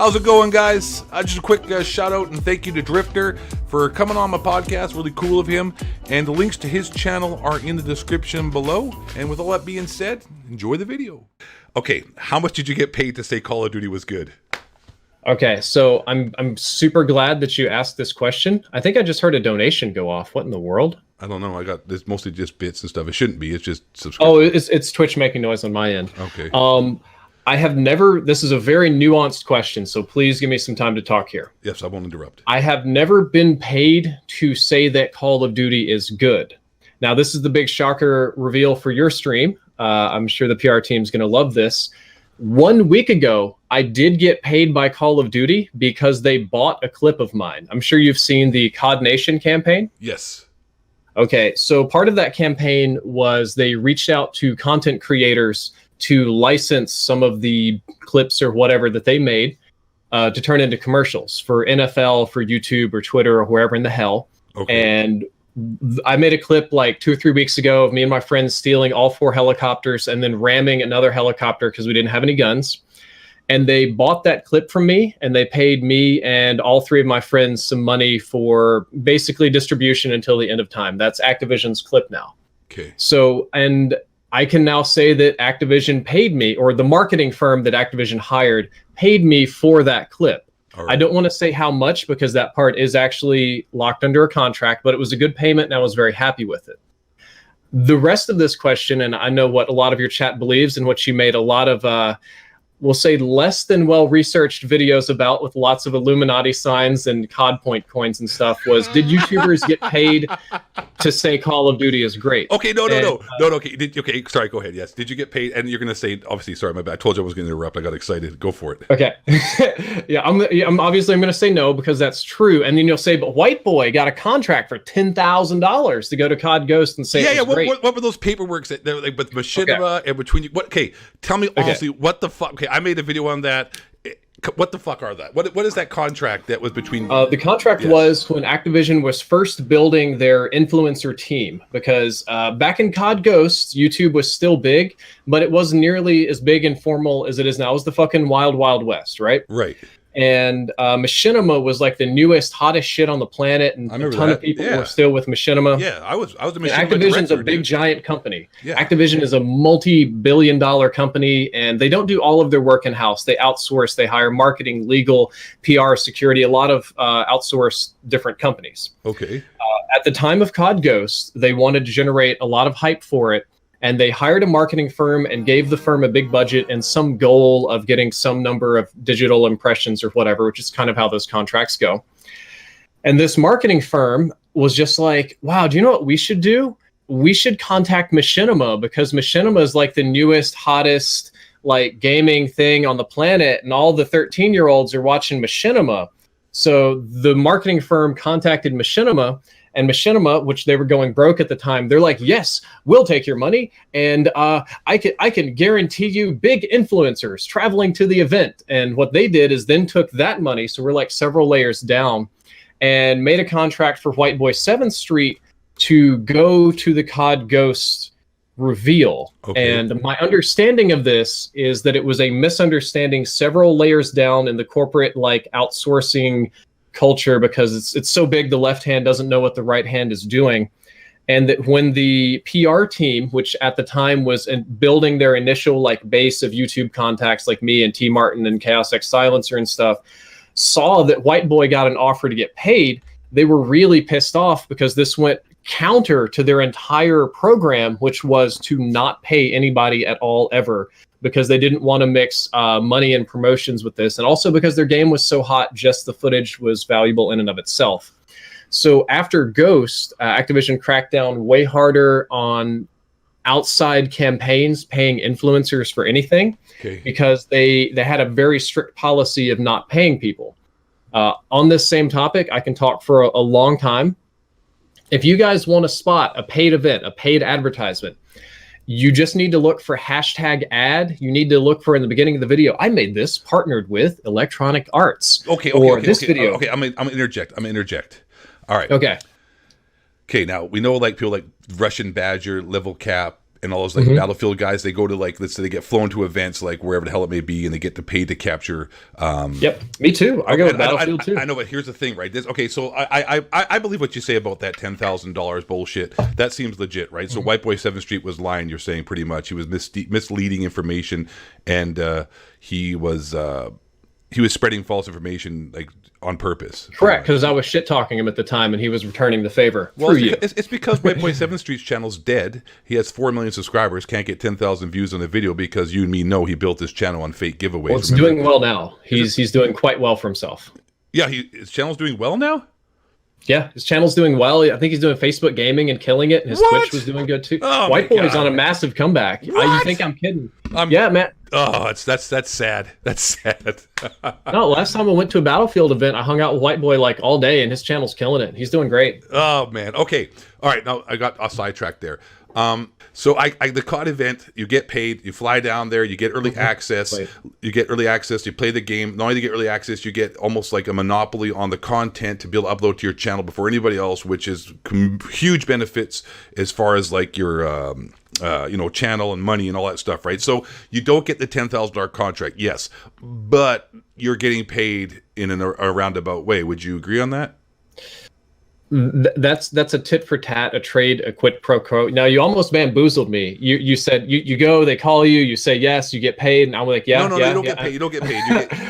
How's it going, guys? Just a quick shout out and thank you to Drift0r for coming on my podcast. Really cool of him. And the links to his channel are in the description below. And with all that being said, enjoy the video. Okay, how much did you get paid to say Call of Duty was good? Okay, so I'm super glad that you asked this question. I think I just heard a donation go off. What in the world? I don't know. I got this mostly just bits and stuff. It shouldn't be. It's just subscription. Oh, it's Twitch making noise on my end. Okay. I have never. This is a very nuanced question, so please give me some time to talk here. Yes, I won't interrupt. I have never been paid to say that Call of Duty is good. Now, this is the big shocker reveal for your stream. I'm sure the PR team's going to love this. 1 week ago, I did get paid by Call of Duty because they bought a clip of mine. I'm sure you've seen the COD Nation campaign. Yes. Okay, so part of that campaign was they reached out to content creators to license some of the clips or whatever that they made to turn into commercials for NFL, for YouTube or Twitter or wherever in the hell. Okay. And I made a clip like 2 or 3 weeks ago of me and my friends stealing all 4 helicopters and then ramming another helicopter because we didn't have any guns. And they bought that clip from me and they paid me and all 3 of my friends some money for basically distribution until the end of time. That's Activision's clip now. Okay. So, and I can now say that Activision paid me, or the marketing firm that Activision hired paid me for that clip. Right. I don't want to say how much because that part is actually locked under a contract, but it was a good payment and I was very happy with it. The rest of this question, and I know what a lot of your chat believes and what you made a lot of, we'll say less than well-researched videos about with lots of Illuminati signs and COD point coins and stuff was, did YouTubers get paid to say Call of Duty is great? Okay, no. Okay, sorry, go ahead. Yes, did you get paid? And you're going to say, obviously, sorry, my bad. I told you I was going to interrupt. I got excited. Go for it. Okay. Yeah, I'm obviously going to say no because that's true. And then you'll say, but White Boy got a contract for $10,000 to go to COD Ghost and say what were those paperworks that like with Machinima and between you? What? Okay, tell me honestly, what the fuck? Okay, I made a video on that. What the fuck are that? What is that contract that was between? The contract was when Activision was first building their influencer team, because back in COD Ghosts, YouTube was still big, but it wasn't nearly as big and formal as it is now. It was the fucking wild, wild west, right? Right. And Machinima was like the newest, hottest shit on the planet, and a ton of people were still with Machinima. Yeah, I was a Machinima. Activision's a big, giant company. Yeah. Activision is a multi-billion-dollar company, and they don't do all of their work in-house. They outsource. They hire marketing, legal, PR, security, a lot of outsource different companies. Okay. At the time of COD Ghost, they wanted to generate a lot of hype for it. And they hired a marketing firm and gave the firm a big budget and some goal of getting some number of digital impressions or whatever, which is kind of how those contracts go. And this marketing firm was just like, wow, do you know what we should do? We should contact Machinima because Machinima is like the newest, hottest like gaming thing on the planet. And all the 13-year-olds are watching Machinima. So the marketing firm contacted Machinima. And Machinima, which they were going broke at the time, they're like, yes, we'll take your money. And I can guarantee you big influencers traveling to the event. And what they did is then took that money, so we're like several layers down, and made a contract for White Boy 7th Street to go to the COD Ghost reveal. Okay. And my understanding of this is that it was a misunderstanding several layers down in the corporate like outsourcing culture, because it's so big the left hand doesn't know what the right hand is doing. And that when the PR team, which at the time was building their initial like base of YouTube contacts like me and T Martin and Chaos X Silencer and stuff, saw that White Boy got an offer to get paid, they were really pissed off because this went counter to their entire program, which was to not pay anybody at all ever, because they didn't want to mix money and promotions with this. And also because their game was so hot, just the footage was valuable in and of itself. So after Ghost, Activision cracked down way harder on outside campaigns paying influencers for anything, because they had a very strict policy of not paying people. On this same topic, I can talk for a long time. If you guys want to spot a paid event, a paid advertisement, you just need to look for hashtag ad. You need to look for in the beginning of the video, I made this partnered with Electronic Arts. Video. Okay, I'm gonna interject. All right. Okay. Okay, now we know like people like Russian Badger, Level Cap, and all those like Battlefield guys, they go to like, let's say they get flown to events like wherever the hell it may be, and they get to pay to capture. Yep, me too. I go with Battlefield too. I know, but here's the thing, right? Okay, so I believe what you say about that $10,000 bullshit. That seems legit, right? So White Boy 7th Street was lying. You're saying pretty much he was misleading information, and he was spreading false information like on purpose. Correct, because I was shit talking him at the time, and he was returning the favor. Well, it's because White Boy 7th Street's channel's dead. He has 4 million subscribers, can't get 10,000 views on a video because you and me know he built his channel on fake giveaways. Well, it's doing well now. He's doing quite well for himself. Yeah, his channel's doing well now? Yeah, his channel's doing well. I think he's doing Facebook gaming and killing it, and his Twitch was doing good too. Oh, White Boy's on a massive comeback. You think I'm kidding? Yeah, man. Oh, that's sad. That's sad. No, last time I went to a Battlefield event, I hung out with White Boy like all day, and his channel's killing it. He's doing great. Oh man. Okay. All right. Now I got sidetracked there. So the COD event, you get paid, you fly down there, you get early access, you play the game. Not only do you get early access, you get almost like a monopoly on the content to be able to upload to your channel before anybody else, which is huge benefits as far as like your channel and money and all that stuff, right? So you don't get the $10,000 contract, yes, but you're getting paid in a roundabout way. Would you agree on that? That's a tit for tat, a trade, a quid pro quo. Now you almost bamboozled me. You said you go, they call you, you say yes, you get paid, and I'm like, yeah. No, you don't get paid. You don't get paid.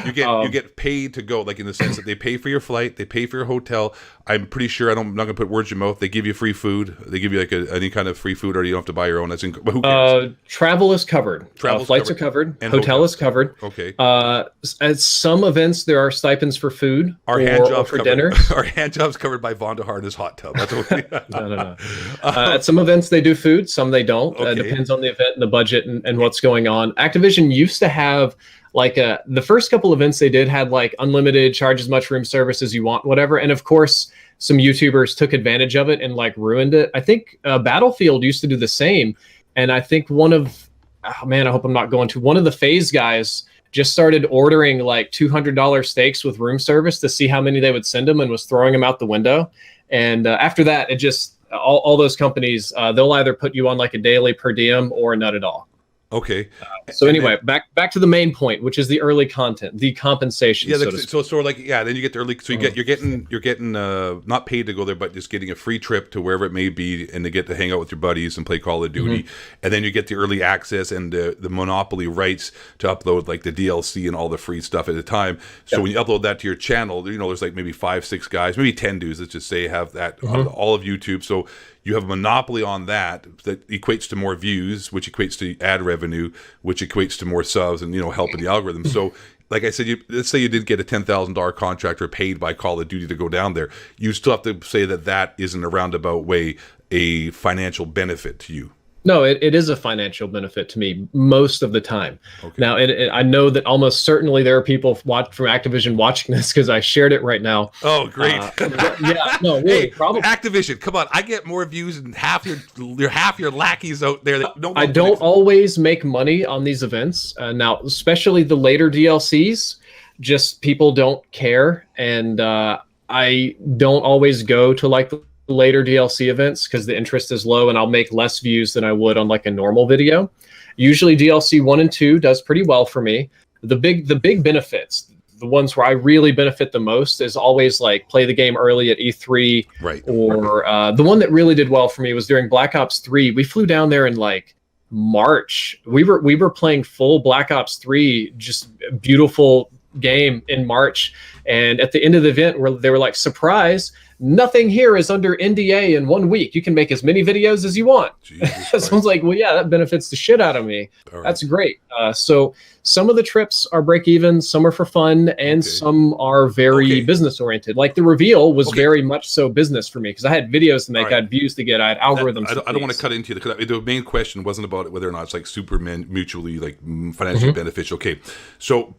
You get paid to go, like in the sense that they pay for your flight, they pay for your hotel. I'm pretty sure I'm not gonna put words in your mouth. They give you free food. They give you like any kind of free food, or you don't have to buy your own. That's who cares? Travel is covered. Flights are covered. And hotel is covered. Okay. At some events there are stipends for food. Our hand jobs for covered. dinner. Our hand jobs covered by Von de Hart in his hot tub. That's what No. At some events they do food, some they don't. Okay. Depends on the event and the budget and what's going on. Activision used to have like the first couple events they did had like unlimited, charge as much room service as you want, whatever. And of course, some YouTubers took advantage of it and like ruined it. I think Battlefield used to do the same. And I think I hope I'm not going to. One of the FaZe guys just started ordering like $200 steaks with room service to see how many they would send him, and was throwing them out the window. And after that, it just all those companies, they'll either put you on like a daily per diem or not at all. Okay. So anyway, back to the main point, which is the early content, the compensation. Yeah, then you get the early. So you're getting not paid to go there, but just getting a free trip to wherever it may be, and to get to hang out with your buddies and play Call of Duty. And then you get the early access and the monopoly rights to upload like the DLC and all the free stuff at a time. So when you upload that to your channel, there's like maybe 5-6 guys, maybe 10 dudes, let's just say, have that on all of YouTube. So you have a monopoly on that equates to more views, which equates to ad revenue, which equates to more subs and, helping the algorithm. So like I said, let's say you did get a $10,000 contract or paid by Call of Duty to go down there. You still have to say that isn't a roundabout way a financial benefit to you. No, it is a financial benefit to me most of the time. Okay. Now, I know that almost certainly there are people from Activision watching this because I shared it right now. Oh, great! Yeah, no, really, probably. Activision, come on! I get more views than half your lackeys out there. I don't always make money on these events. Now, especially the later DLCs, just people don't care, and I don't always go to like the later DLC events because the interest is low, and I'll make less views than I would on like a normal video. Usually DLC 1 and 2 does pretty well for me. The big benefits, the ones where I really benefit the most, is always like play the game early at E3. Right. Or the one that really did well for me was during Black Ops 3. We flew down there in like March. We were playing full Black Ops 3, just beautiful game in March. And at the end of the event, they were like, surprise, nothing here is under NDA in 1 week. You can make as many videos as you want. So I was like, well, yeah, that benefits the shit out of me. Right. That's great. So some of the trips are break even, some are for fun, and some are very business oriented. Like the reveal was very much so business for me because I had videos to make, I had views to get, I had algorithms. I don't want to cut into it because the main question wasn't about whether or not it's like super mutually like financially beneficial. Okay, so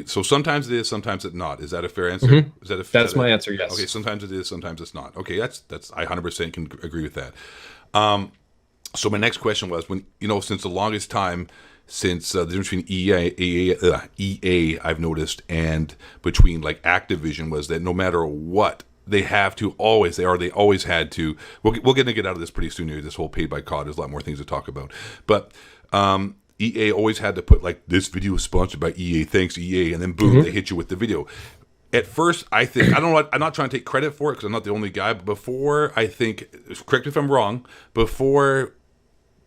so sometimes it is, sometimes it's not. Is that a fair answer? That's my answer. Yes. Okay, sometimes it is, sometimes it's not. Okay, that's I 100% can agree with that. So my next question was, when since the longest time, since the difference between EA I've noticed and between like Activision was that no matter what They have to always. They always had to. We're going to get out of this pretty soon here. This whole paid by COD. There's a lot more things to talk about. But EA always had to put like, this video is sponsored by EA. Thanks EA, and then boom, they hit you with the video. At first, I think, I don't know, I'm not trying to take credit for it because I'm not the only guy, but before, I think, correct me if I'm wrong, before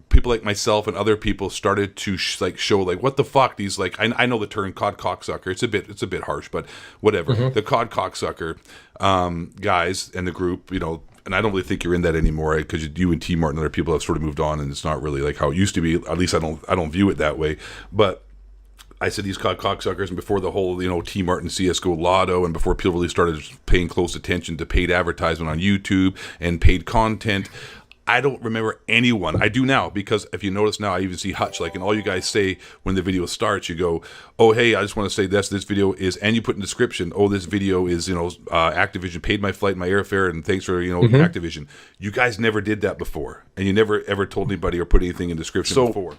people like myself and other people started to show like, what the fuck, these like, I know the term COD cocksucker, it's a bit harsh, but whatever, the COD cocksucker guys and the group, you know, and I don't really think you're in that anymore because you and T Martin and other people have sort of moved on, and it's not really like how it used to be. At least I don't view it that way, but I said these cocksuckers, and before the whole, you know, T Martin CSGO Lotto, and before people really started paying close attention to paid advertisement on YouTube and paid content, I don't remember anyone. I do now, because if you notice now, I even see Hutch, like, and all you guys say when the video starts, you go, oh, hey, I just want to say this video is, and you put in the description, oh, this video is, you know, Activision paid my flight, my airfare, and thanks for, you know, Activision. You guys never did that before, and you never ever told anybody or put anything in the description before.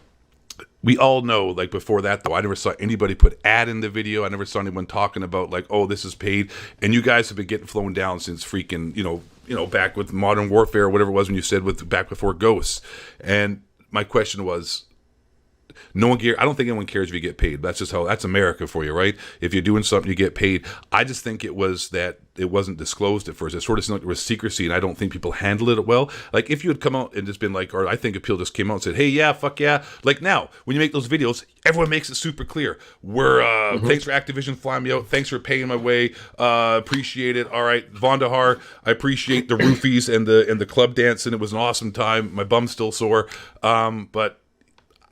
We all know, like, before that, though, I never saw anybody put ad in the video. I never saw anyone talking about, like, oh, this is paid. And you guys have been getting flown down since freaking, you know, back with Modern Warfare or whatever it was when you said back before Ghosts. And my question was, no one cares. I don't think anyone cares if you get paid. That's just that's America for you, right? If you're doing something, you get paid. I just think it was that it wasn't disclosed at first. It sort of seemed like there was secrecy, and I don't think people handled it well. Like, if you had come out and just been like, or I think Appeal just came out and said, hey, yeah, fuck yeah. Like, now, when you make those videos, everyone makes it super clear. We're, thanks for Activision flying me out. Thanks for paying my way. Appreciate it. All right, Vondahar, I appreciate the roofies and the club dancing. It was an awesome time. My bum's still sore. But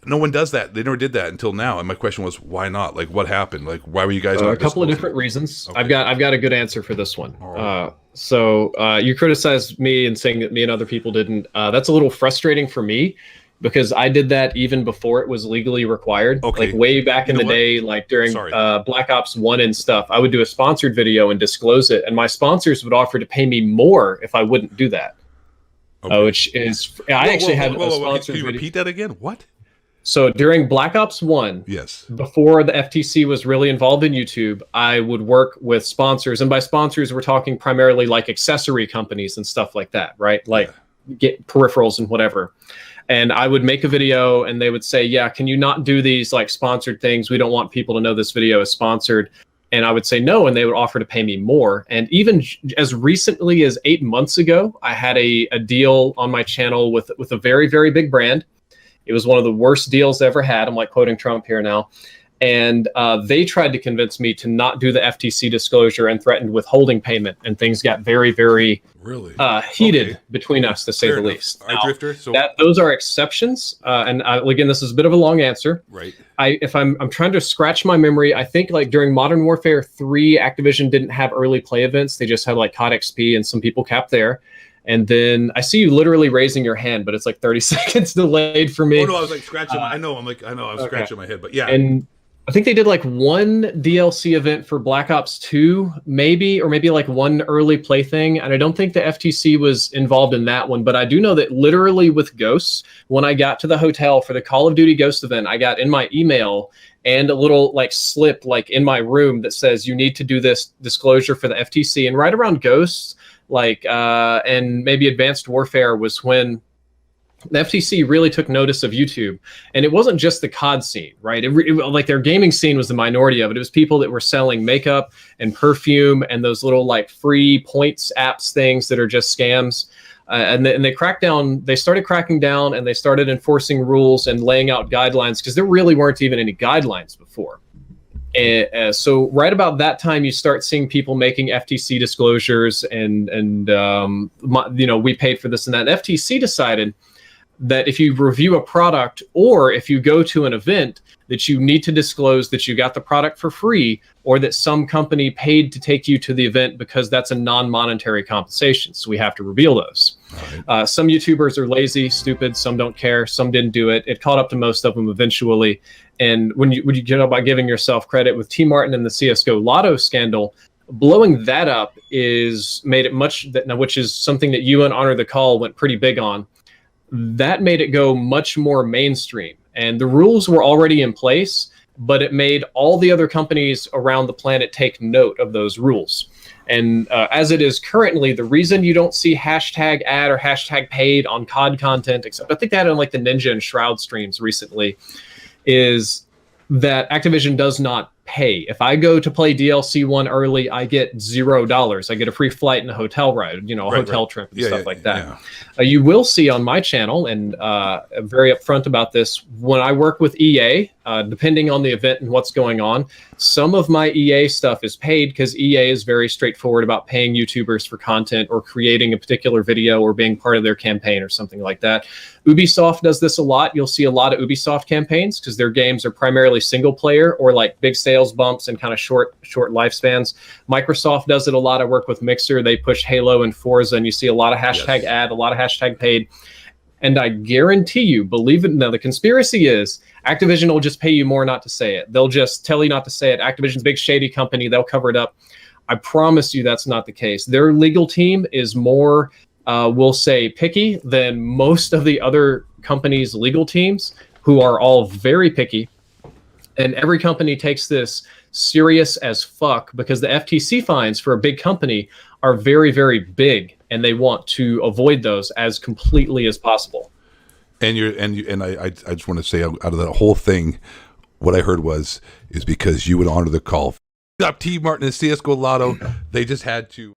no one does that. They never did that until now. And my question was, why not? Like, what happened? Like, why were you guys not a couple of different reasons. Okay. I've got a good answer for this one. Right. So you criticized me and saying that me and other people didn't. That's a little frustrating for me, because I did that even before it was legally required. Okay. Like, way back in the day, like during Black Ops 1 and stuff, I would do a sponsored video and disclose it, and my sponsors would offer to pay me more if I wouldn't do that. Okay. Which is, I actually had a sponsored Can you repeat that again? What? So during Black Ops 1, yes, before the FTC was really involved in YouTube, I would work with sponsors. And by sponsors, we're talking primarily like accessory companies and stuff like that, right? Like get peripherals and whatever. And I would make a video and they would say, yeah, can you not do these like sponsored things? We don't want people to know this video is sponsored. And I would say no, and they would offer to pay me more. And even as recently as 8 months ago, I had a deal on my channel with a very, very big brand. It was one of the worst deals I ever had. I'm like quoting Trump here now. And they tried to convince me to not do the FTC disclosure and threatened withholding payment. And things got very, very heated between us, to say the least. All right, Drifter. So those are exceptions. And again, this is a bit of a long answer. Right. If I'm trying to scratch my memory, I think like during Modern Warfare 3, Activision didn't have early play events. They just had like COD XP and some people capped there. And then I see you literally raising your hand, but it's like 30 seconds delayed for me. Oh no, I was like scratching. I was scratching my head, but yeah. And I think they did like one DLC event for Black Ops 2, maybe, or maybe like one early play thing. And I don't think the FTC was involved in that one, but I do know that literally with Ghosts, when I got to the hotel for the Call of Duty Ghost event, I got in my email and a little like slip like in my room that says you need to do this disclosure for the FTC. And right around Ghosts, like and maybe Advanced Warfare was when the FTC really took notice of YouTube. And it wasn't just the COD scene, right? Like their gaming scene was the minority of it. It was people that were selling makeup and perfume and those little like free points apps things that are just scams. And they cracked down. They started cracking down, and they started enforcing rules and laying out guidelines, because there really weren't even any guidelines before. So right about that time, you start seeing people making FTC disclosures, and we paid for this and that. And FTC decided that if you review a product or if you go to an event, that you need to disclose that you got the product for free, or that some company paid to take you to the event, because that's a non-monetary compensation. So we have to reveal those. Right. Some YouTubers are lazy, stupid. Some don't care. Some didn't do it. It caught up to most of them eventually. And when you get about giving yourself credit with T Martin and the CSGO Lotto scandal, blowing that up is made it much that now, which is something that you and Honor the Call went pretty big on. That made it go much more mainstream, and the rules were already in place. but it made all the other companies around the planet take note of those rules. And as it is currently, the reason you don't see hashtag ad or hashtag paid on COD content, except I think they had on like the Ninja and Shroud streams recently, is that Activision does not pay. If I go to play DLC 1 early, I get $0. I get a free flight and a hotel ride, a hotel trip and stuff like that. Yeah. You will see on my channel, and I'm very upfront about this, when I work with EA, depending on the event and what's going on, some of my EA stuff is paid because EA is very straightforward about paying YouTubers for content or creating a particular video or being part of their campaign or something like that. Ubisoft does this a lot. You'll see a lot of Ubisoft campaigns because their games are primarily single player or like big sales bumps and kind of short lifespans. Microsoft does it a lot. I work with Mixer. They push Halo and Forza, and you see a lot of hashtag ad, a lot of hashtag paid. And I guarantee you, believe it, now the conspiracy is Activision will just pay you more not to say it. They'll just tell you not to say it. Activision's a big shady company. They'll cover it up. I promise you that's not the case. Their legal team is more, we'll say, picky than most of the other companies' legal teams, who are all very picky. And every company takes this serious as fuck because the FTC fines for a big company are very, very big, and they want to avoid those as completely as possible. And I just want to say, out of that whole thing, what I heard is because you would honor the call. Up T Martin and CS:GO Lotto, they just had to.